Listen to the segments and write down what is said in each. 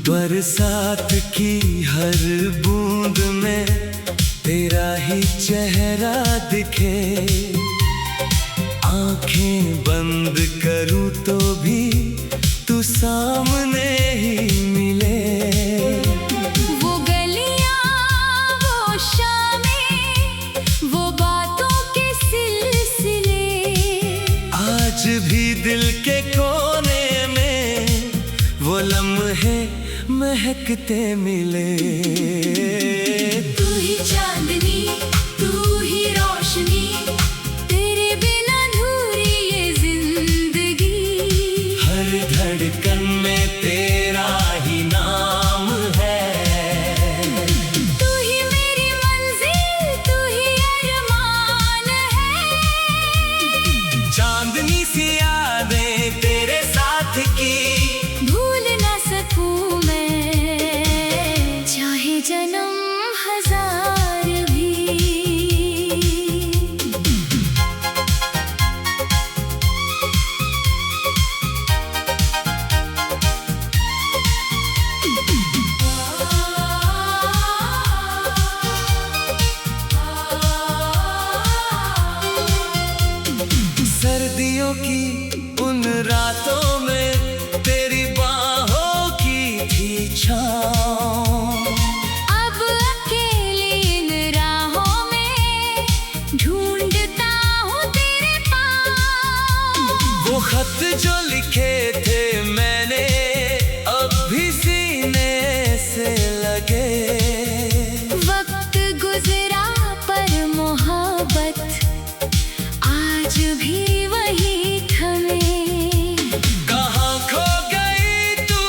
बरसात की हर बूंद में तेरा ही चेहरा दिखे। आंखें बंद करूं तो भी तू सामने ही मिले। वो गलियां, वो शामें, वो बातों के सिलसिले आज भी दिल के कोने में वो लम्हे महकते मिले। तू ही चांदनी, तू ही रोशनी, तेरे बिना अधूरी ये जिंदगी। हर धड़कन में तेरा ही नाम है। तू ही मेरी मंजिल, तू ही अरमान है। चांदनी सी यादें तेरे साथ की भूल ना सकूं मैं, चाहे जन्म हजार भी। सर्दियों की उन रातों में तेरी बाहों की थी छाँव। अब अकेली इन राहों में ढूंढता हूँ तेरे पाँव। वो खत जो लिखे थे मैंने अब भी सीने से लगे। वक्त गुजरा पर मोहब्बत आज भी वही थमे। कहाँ खो गई तू,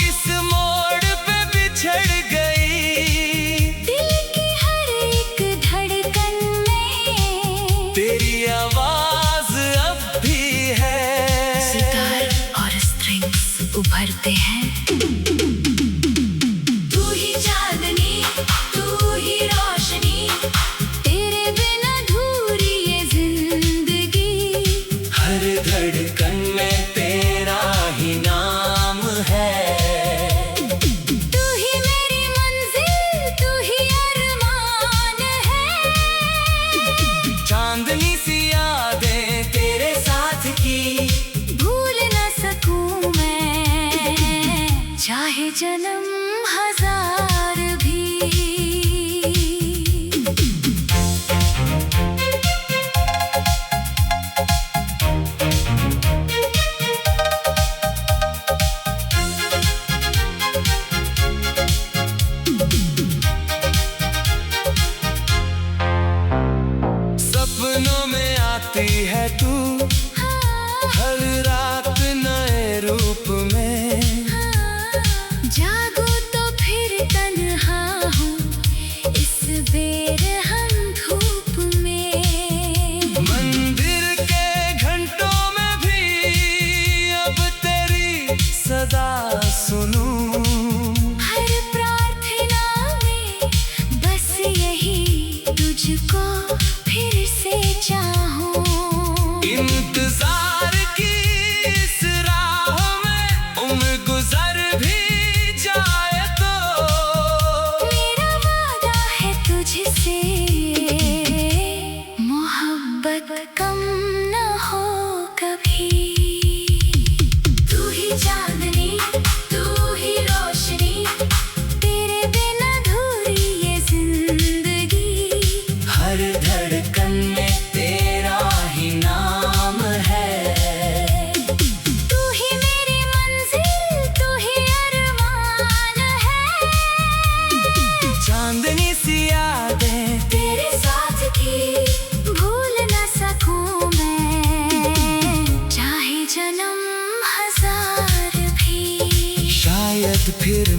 किस मोड़ पे बिछड़ गई। दिल की हर एक धड़कन में तेरी आवाज अब भी है। सितार और स्ट्रिंग्स उभरते हैं। तू ही चांदनी, तू ही रोशनी, तेरे बिना अधूरी ये जिंदगी। हर धड़कन में तेरा ही नाम है। तू ही मेरी मंजिल, तू ही अरमान है। चांदनी सी यादें तेरे साथ की भूल ना सकूं मैं, चाहे जन्म हजार भी। सपनों में आती है तू हर रात नए रूप में। जागो तो फिर तन्हा हूँ इस बेरहम धूप में। मंदिर के घंटों में भी अब तेरी सदा सुनूं। हर प्रार्थना में बस यही तुझको फिर से चाहूं। इंतजार की इस राह में उम्र गुजर भी जाए तो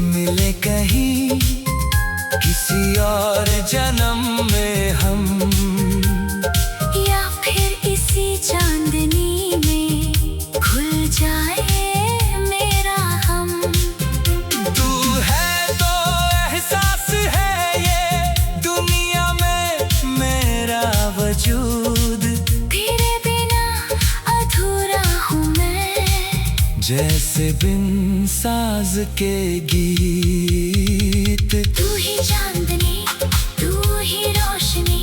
मिले कहीं किसी और जन्म में हम, या फिर इसी चांदनी में खुल जाए मेरा हम। तू है तो एहसास है ये दुनिया में मेरा वजूद, तेरे बिना अधूरा हूँ मैं, जैसे बिन साज के गीत। तू ही चांदनी तू ही रोशनी,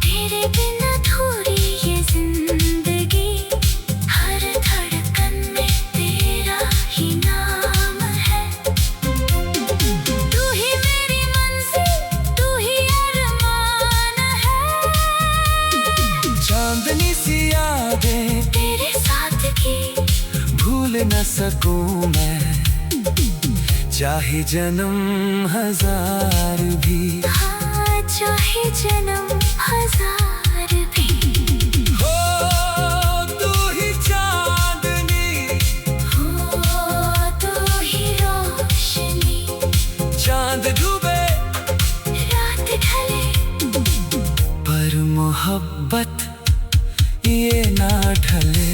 तेरे बिना अधूरी ये जिंदगी, हर धड़कन में तेरा ही नाम है। तू ही मेरी मंजिल तू ही अरमान है, चांदनी सी यादें तेरे साथ की भूल न सकूं मैं, चाहे जन्म हजार भी। हाँ चाहे जन्म हजार भी। हो तू ही चांदनी, हो तू ही रोशनी, चांद डूबे रात ढले, पर मोहब्बत ये ना ढले।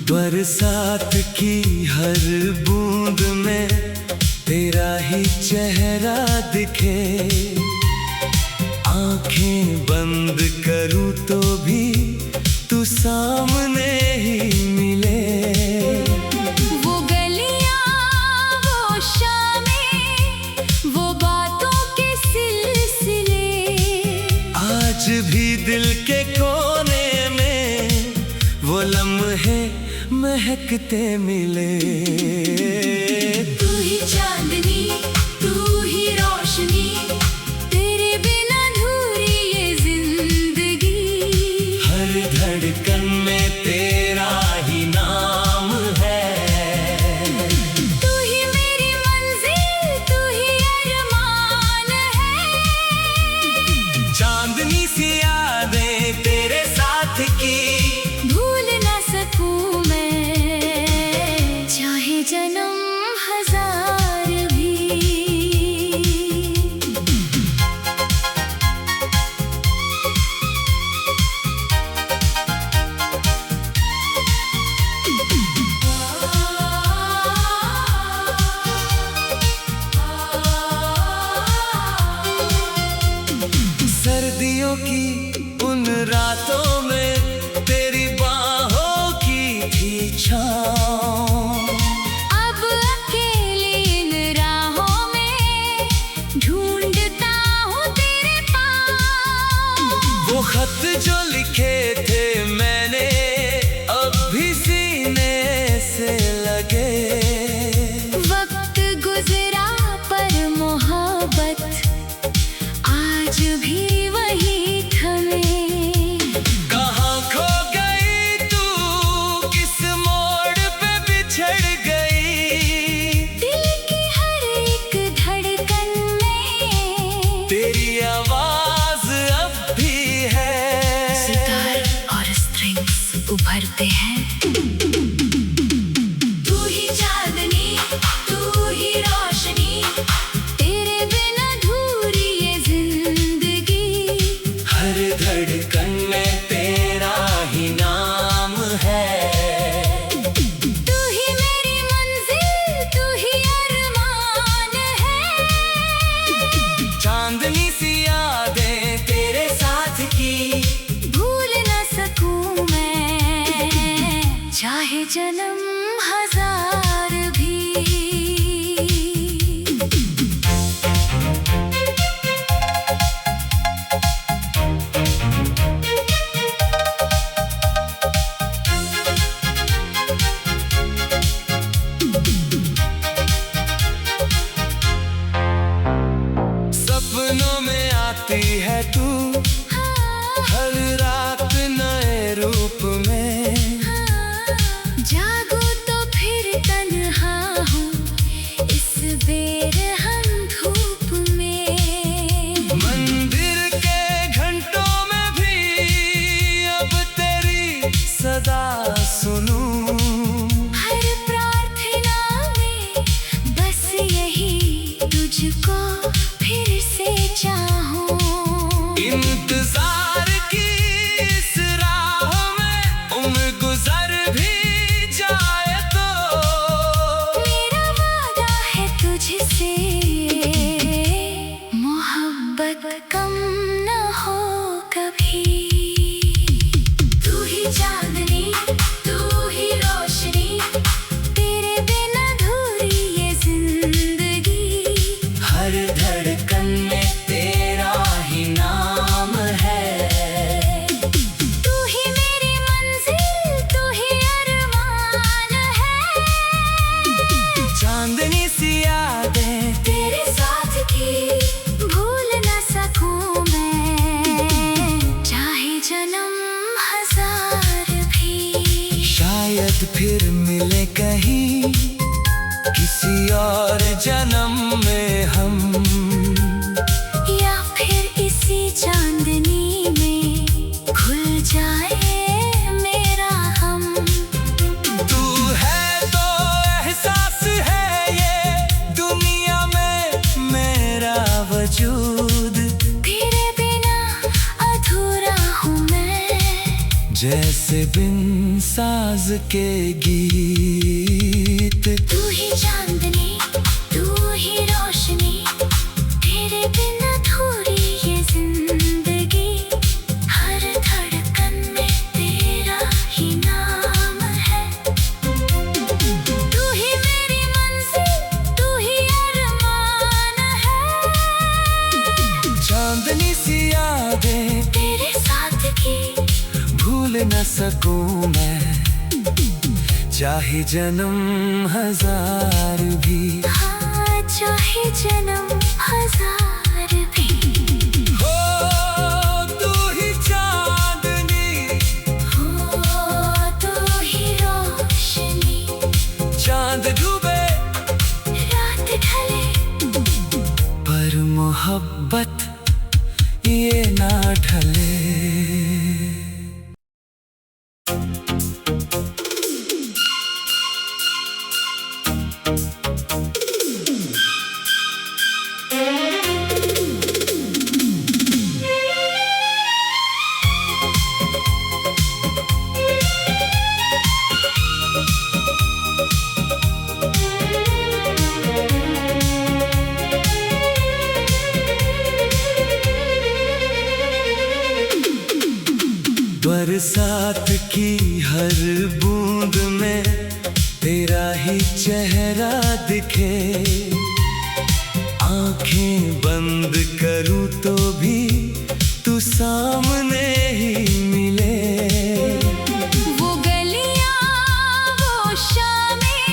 बरसात की हर बूंद में तेरा ही चेहरा दिखे, आंखें बंद करूं तो भी तू सामने ही मिले। वो गलियां वो शामें वो बातों के सिलसिले, आज भी दिल के कोने में वो लम्हे महकते मिले। तू ही चांदनी तू ही रोशनी, तेरे बिना अधूरी ये जिंदगी, हर धड़कन में तेरा ही नाम है। तू ही मेरी मंजिल तू ही अरमान है, चांदनी सी यादें तेरे साथ की भूल ना सकूं मैं, चाहे जन्म हजार भी। सर्दियों की उन रातों में तेरी बाहों की थी छाँव, अब अकेली इन राहों में ढूंढता हूँ तेरे पाँव। वो खत जो लिखे थे मैंने अब भी सीने से लगे, वक्त गुजरा पर मोहब्बत आज भी वही थमे, कहाँ खो गई तू किस मोड़ पे बिछड़ गई, दिल की हर एक धड़कन में तेरी आवाज अब भी है। सितार और स्ट्रिंग्स उभरते हैं। तू ही चांदनी तू ही रोशनी, तेरे बिना अधूरी ये जिंदगी, हर धड़कन में तेरा ही नाम है। तू ही मेरी मंजिल तू ही अरमान है, चांदनी सी यादें तेरे साथ की भूल ना सकूं मैं, आती है तू हर रात नए रूप में। जागो तो फिर तन्हा हूँ इस बेर हम धूप में। मंदिर के घंटों में भी अब तेरी सदा सुनूं। हर प्रार्थना में बस यही तुझको फिर से चाहूं। इंतजार की इस राह में उम्र गुजर भी जाए तो मेरा वादा है तुझसे मोहब्बत कम न हो कभी। तू ही चांदनी तू ही रोशनी तेरे बिना अधूरी ये जिंदगी। हर धड़कन में तेरा ही नाम है। तू ही मेरी मंजिल तू ही अरमान है। चांदनी सी यादें तेरे साथ की भूल न सकूं मैं चाहे जन्म हजार भी। शायद फिर मिले कहीं किसी और जन्म में हम। या फिर इसी चांदनी में खुल जाए मेरा हम। तू है तो एहसास है ये दुनिया में मेरा वजूद। तेरे बिना अधूरा हूँ मैं जैसे बिन साज के गीत। तू ही चांदनी तू ही रोशनी तेरे बिना अधूरी ये जिंदगी। हर धड़कन में तेरा ही नाम है। तू ही मेरी मंजिल तू ही अरमान है। चांदनी सी यादें तेरे साथ की भूल न सकूं मैं चाहे जन्म हजार भी। हाँ चाहे जन्म हजार भी। हो तू ही चांदनी हो तू ही रोशनी चांद डूबे रात ढले पर मोहब्बत ये ना ढले। बरसात की हर बूंद में तेरा ही चेहरा दिखे। आंखें बंद करूं तो भी तू सामने ही मिले। वो गलियां वो शामें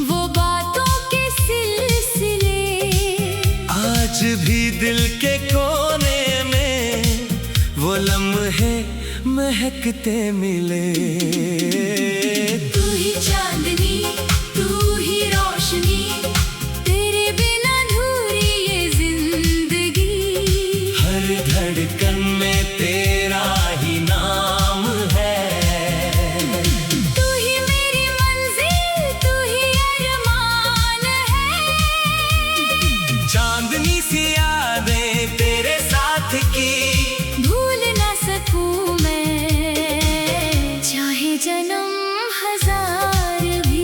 वो बातों के सिलसिले आज भी दिल के कोने में वो लम्हे महकते मिले। तू ही चांदनी तू ही रोशनी तेरे बिना अधूरी ये जिंदगी। हर धड़कन में तेरा ही नाम है। तू ही मेरी मंजिल तू ही अरमान है। चांदनी सी यादें तेरे साथ की भूल न सकूं मैं चाहे जन्म हजार भी।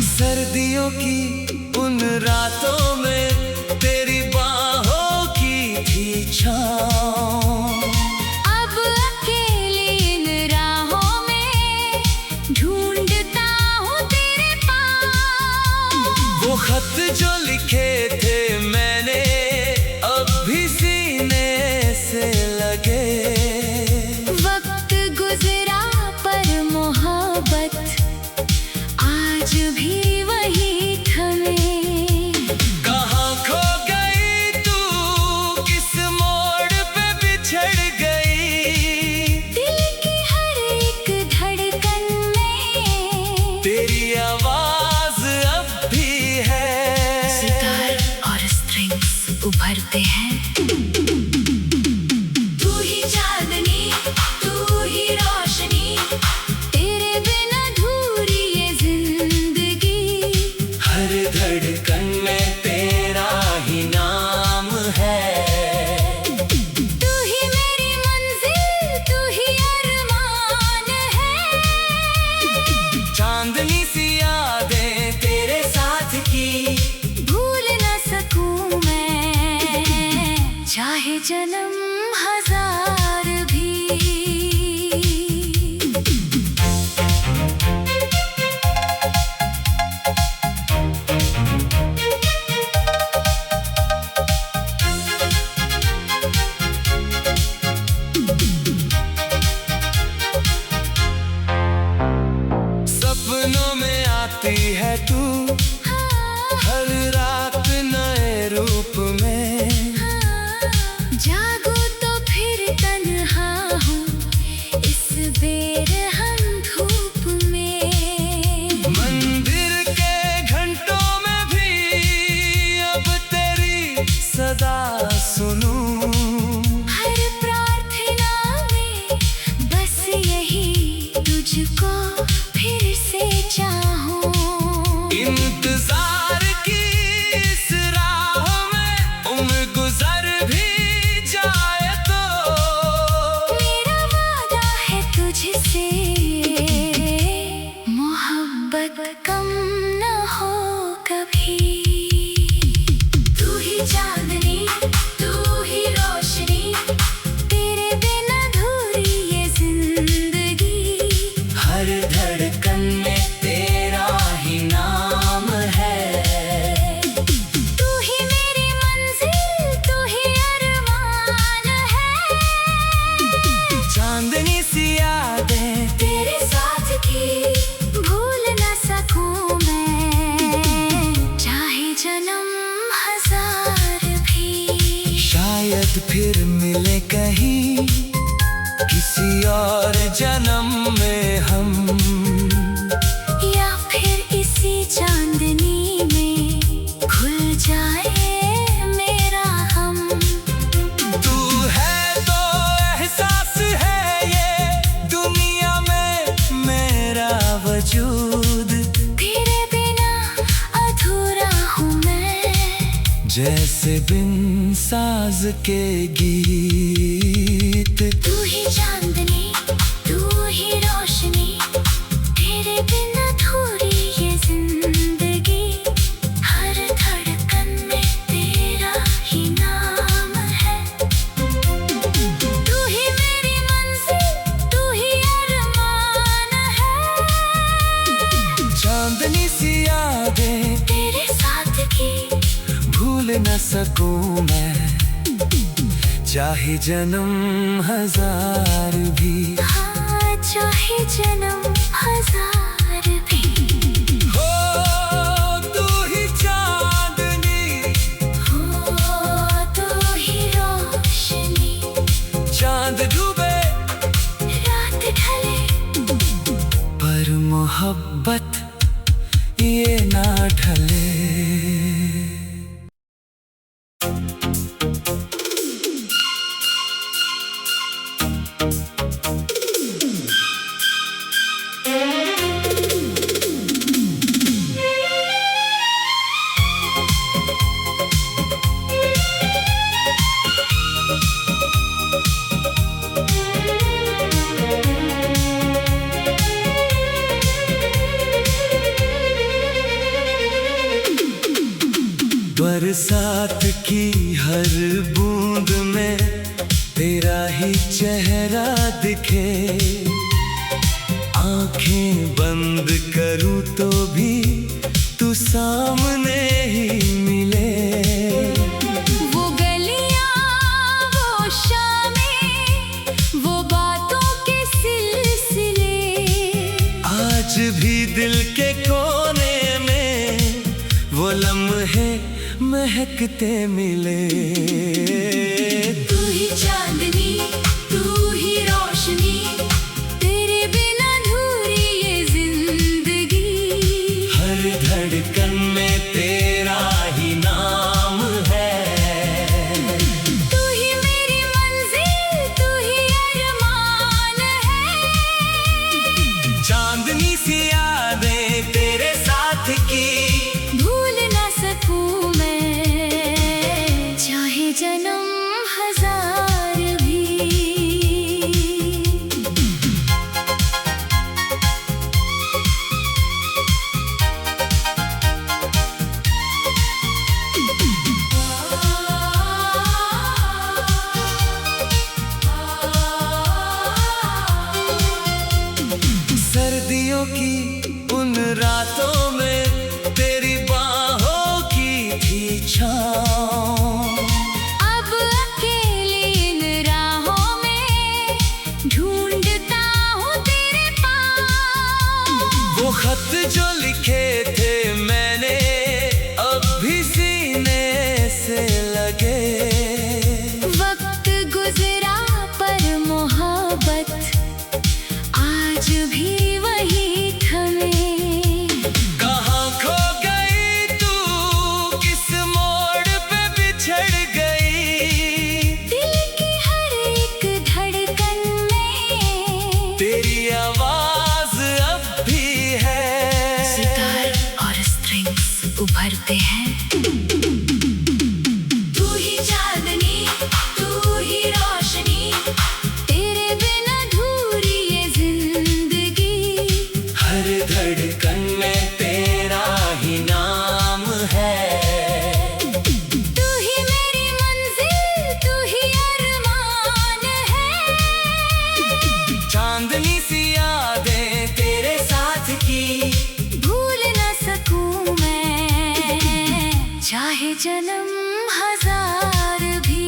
सर्दियों की उन रातों में तेरी बाहों की थी छाँव। अब अकेली इन राहों में ढूंढता हूँ तेरे पाँव। वो खत जो लिखे भी वही थमे। कहाँ खो गई तू, किस मोड़ पे बिछड़ गई। दिल की हर एक धड़कन में तेरी आवाज अब भी है। सितार और स्ट्रिंग्स उभरते हैं। तू ही चांदनी, तू ही रोशनी, तेरे बिना अधूरी ये जिंदगी। हर धड़कन में तेरा ही नाम है। तू ही मेरी मंजिल, तू ही अरमान है। चांदनी सी यादें तेरे साथ की, भूल न सकूं मैं, चाहे जन्म हजार भी। सपनों में आती है तू, हर रात नए रूप में। जागो तो फिर तन्हा हूँ इस बेरहम धूप में। मंदिर के घंटों में भी अब तेरी सदा सुनूं। हर प्रार्थना में बस यही, तुझको फिर से चाहूं। इंतजार की इस राह में उम्र गुजर भी जाए तो मेरा वादा है तुझसे, मोहब्बत कम न हो कभी। तू ही चांदनी, तू ही रोशनी, तेरे बिना अधूरी ये जिंदगी। हर धड़कन में तेरा ही नाम है। तू ही मेरी मंजिल, तू ही अरमान है। चांदनी सी यादें तेरे साथ की, भूल न सकूं मैं, चाहे जन्म हजार भी। शायद फिर मिले कहीं किसी और जन्म में हम। या फिर इसी चांदनी में खुल जाए मेरा हम। तू है तो एहसास है ये दुनिया में मेरा वजूद। तेरे बिना अधूरा हूँ मैं, जैसे बिन साज के गीत। तू ही चांदनी, तू ही रोशनी, तेरे बिना अधूरी ये जिंदगी। हर धड़कन में तेरा ही नाम है। तू ही मेरी मंजिल, तू ही अरमान है। चांदनी सी यादें तेरे साथ की, भूल न सकूं मैं, चाहे जन्म हजार भी। हाँ, चाहे जन्म हजार भी। हो तू ही चांदनी, हो तू ही रोशनी, चांद डूबे रात ढले, पर मोहब्बत ये ना ढले। बरसात की हर बूंद में तेरा ही चेहरा दिखे। आंखें बंद करूं तो भी तू सामने ही मिले। वो गलियां, वो शामें, वो बातों के सिलसिले आज भी दिल के कोने महकते मिले। तू ही चांदनी, तू ही रोशनी, तेरे बिना अधूरी ये जिंदगी। हर धड़कन में तेरा ही नाम है। तू ही मेरी मंजिल, तू ही अरमान है। चांदनी सी यादें तेरे साथ की, भूल ना सकूं मैं, चाहे जन्म हजार भी। सर्दियों की उन रातों में तेरी बाहों की थी छाँव। अब अकेली इन राहों में ढूंढता हूँ तेरे पाँव। वो खत जो लिखे थे मैंने अब भी सीने से लगे। वक्त गुजरा पर मोहब्बत आज भी वही थमे। कहाँ खो गई तू, किस मोड़ पे बिछड़ गई। दिल की हर एक धड़कन में तेरी आवाज अब भी है। सितार और स्ट्रिंग्स उभरते हैं। तू ही चांदनी, तू ही रोशनी, तेरे बिना अधूरी ये जिंदगी। हर धड़कन में तेरा ही नाम है। तू ही मेरी मंजिल, तू ही अरमान है। चांदनी सी यादें तेरे साथ की, भूल ना सकूं मैं, चाहे जन्म हजार भी।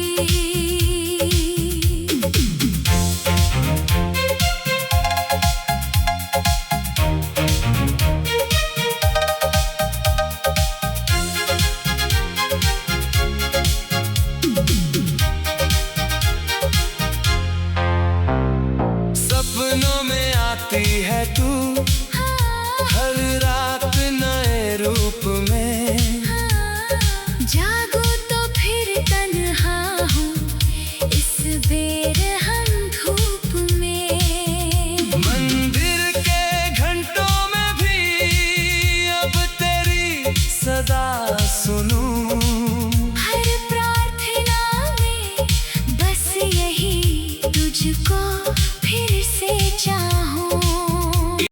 सपनों में आती है तू हर रात नए रूप में। जागो तो फिर तन्हा हूँ इस बेर हम धूप में। मंदिर के घंटों में भी अब तेरी सदा सुनूं। हर प्रार्थना में बस यही तुझको